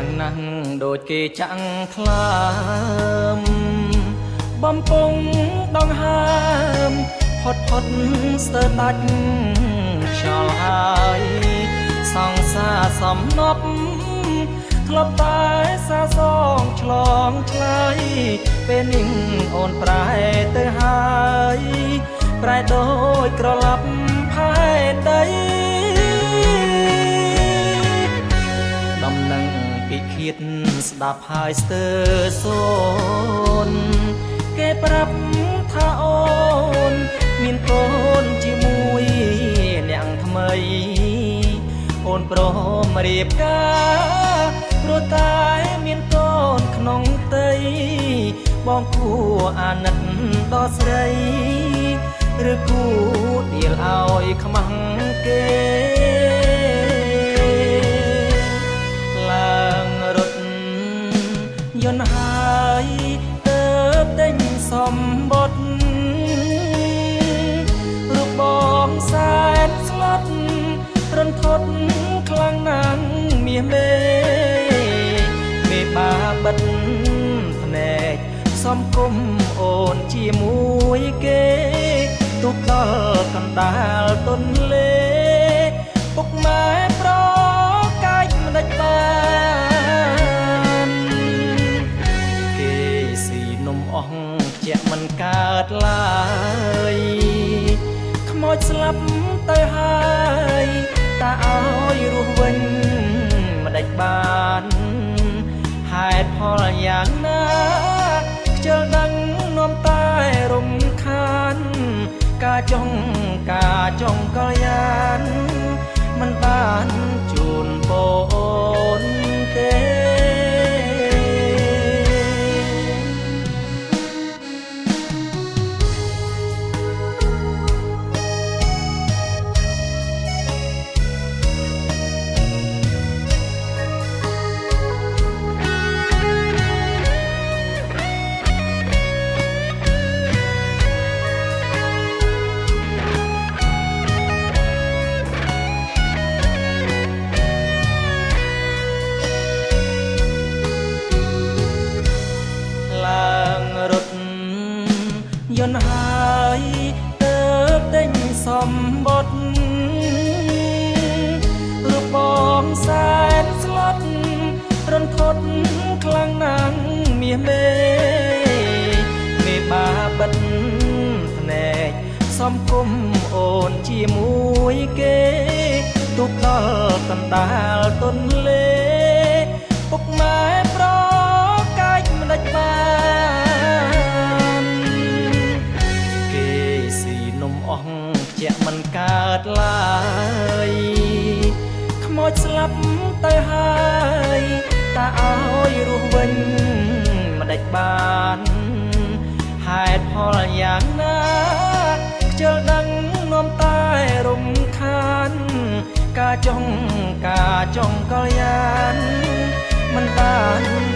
យ៉ាងណាស់ដូចគេចាំងខ្លាមបំពង់ដងហើមផុតស្ទើរដាច់ខ្យល់ហើយសង្សារសំណប់ធ្លាប់តែសាសងឆ្លងឆ្លើយពេលនេះអូនប្រែទៅហើយប្រែដូចក្រឡាប់ផែដីដំណឹងពិឃាតស្ដាប់ហើយស្ទើរសូនគេប្រាប់ថាអូនមានកូនជាមួយអ្នកថ្មីអូនព្រមរៀបការព្រោះតែមានកូនក្នុងផ្ទៃបងគួរអាណិតដល់ស្រីឬគួរដៀលឲ្យខ្មាំងគេឡើងរត់យន្តហើយទៅទិញសម្បត្តិរូបបងសែនស្លុតរន្ធត់ខ្លាំងណាស់មាសមេបាបិទភ្នែកសំគុំអូនជាមួយគេទុកដល់កណ្ដាលទន្លេពុកម៉ែប្រកាច់មិនដាច់បានគេស៊ីនំអស់ជាក់មិនកើតឡើយខ្មោចស្លាប់ទៅហើយតាឲ្យរស់វិញមិនដាច់បានហេតុផលយ៉ាងណាខ្ជិលដឹងនាំតែរំខានការចង់កល្យានមិនបានជូនបូនទេយន្តហើយទៅទិញសម្បត្តិរូបបងសែនស្លុតរន្ធត់ខ្លាំងណាស់មាសមេបាបិទភ្នែកសំគុំអូនជាមួយគេទុកដល់កណ្ដាលទន្លេពុកម៉ែប្រកាច់មិនដាច់បាននំអស់ជាក់មិនកើតឡើយខ្មោចស្លាប់ទៅហើយតាឲ្យរស់វិញមិនដាច់បានហេតុផលយ៉ាងណាខ្ជិលដឹងនាំតែរំខានការចង់កល្យានមិនបាន